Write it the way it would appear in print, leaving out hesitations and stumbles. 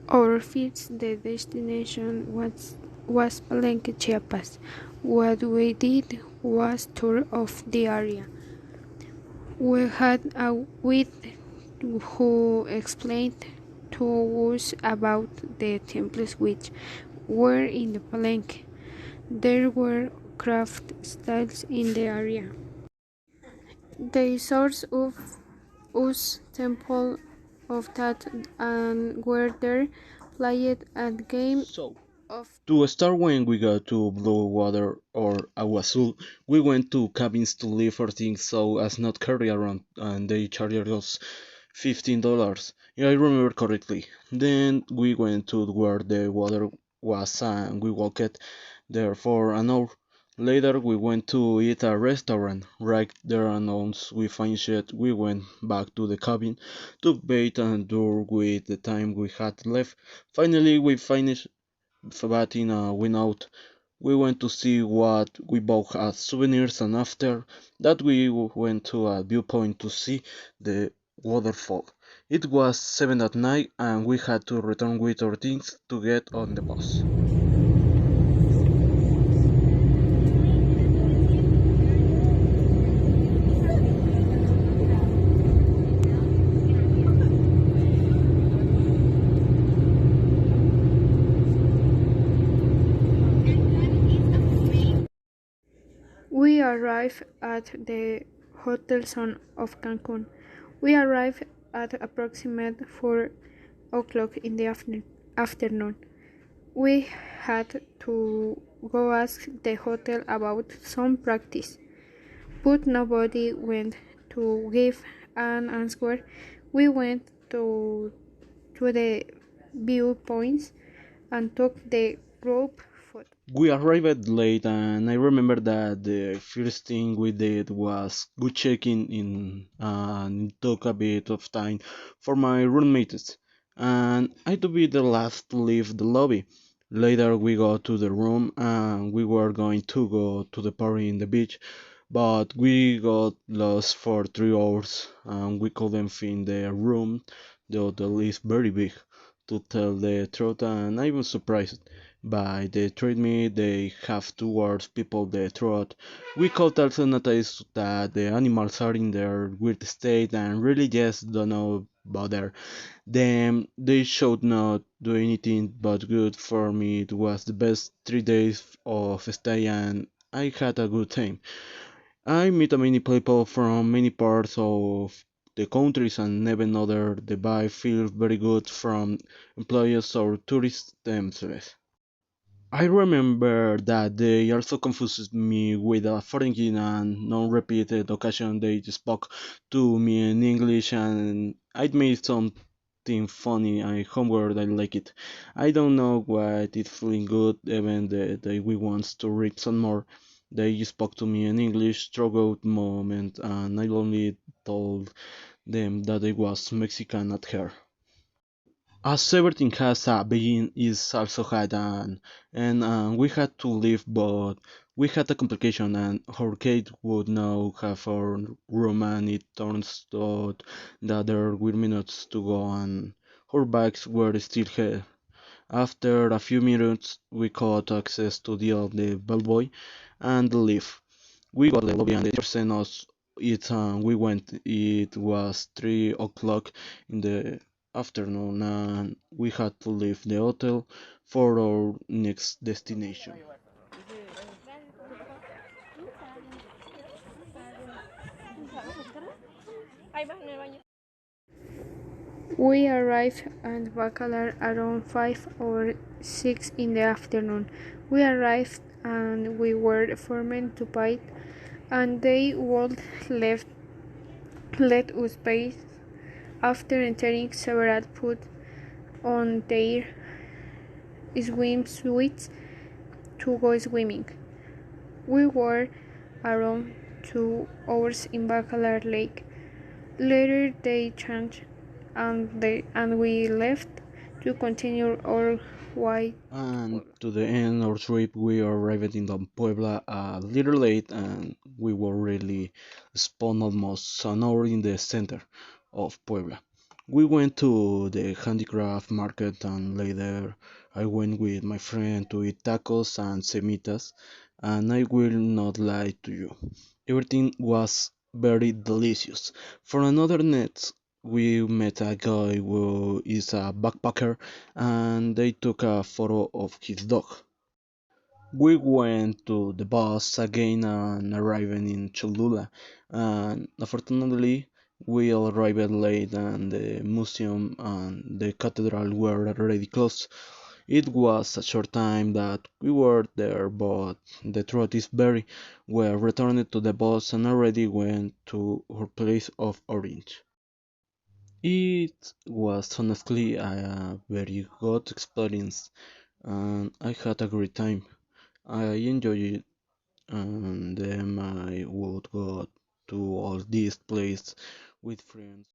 Our first destination was Palenque, Chiapas. What we did was tour of the area. We had a guide who explained to us about the temples which were in the Palenque. There were craft styles in the area. They source of us temple of that and were there played a game So, of to start, when we got to Blue Water or Agua Azul, we went to cabins to leave our things so as not carry around, and they charged us $15, if I remember correctly. Then we went to where the water was and we walked there for an hour. Later we went to eat at a restaurant. Right there and once we finished we went back to the cabin, took bait and dur with the time we had left. Finally we finished bathing and went out. We went to see what we bought as souvenirs, and after that we went to a viewpoint to see the waterfall. It was 7 at night and we had to return with our things to get on the bus. We arrived at the hotel zone of Cancun. We arrived at approximate 4 o'clock in the afternoon. We had to go ask the hotel about some practice, but nobody went to give an answer. We went to the viewpoints and took the group photo. We arrived late and I remember that the first thing we did was go checking in and it took a bit of time for my roommates and I had to be the last to leave the lobby. Later we got to the room and we were going to go to the party in the beach, but we got lost for 3 hours and we couldn't find the room. The hotel is very big, to tell the truth, and I was surprised by the treatment they have towards people they throat. We could also notice that the animals are in their weird state and really just don't know bother them. They should not do anything but good for me. It was the best 3 days of stay and I had a good time. I met many people from many parts of the countries and even other the vibe feels very good from employees or tourists themselves. I remember that they also confused me with a foreign and non-repeated occasion they spoke to me in English and I made something funny and homework I like it. I don't know why it's feeling good even the we wants to read some more. They spoke to me in English throughout the moment and I only told them that I was Mexican at her. As everything has a beginning, is also had an and we had to leave, but we had a complication, and our kid would now have our room, and it turns out that there were minutes to go, and our bags were still here. After a few minutes, we got access to the bellboy and the lift. We got the lobby, and the teacher sent us it, and we went. It was 3 o'clock in the afternoon, and we had to leave the hotel for our next destination. We arrived at Bacalar around 5 or 6 in the afternoon. We arrived and we were formed to bite, and they would left let us bathe. After entering several put on their swimsuits to go swimming. We were around 2 hours in Bacalar Lake. Later they changed and we left to continue our way to And Puebla. to the end of our trip, we arrived in Puebla a little late, and we were really spent almost an hour in the center of Puebla. We went to the handicraft market and later I went with my friend to eat tacos and semitas, and I will not lie to you. Everything was very delicious. For another net, we met a guy who is a backpacker and they took a photo of his dog. We went to the bus again and arriving in Cholula, and unfortunately, we all arrived late and the museum and the cathedral were already closed. It was a short time that we were there, but the truth is very, we returned to the bus and already went to our place of origin. It was honestly a very good experience and I had a great time. I enjoyed it and then I would go to all these places with friends.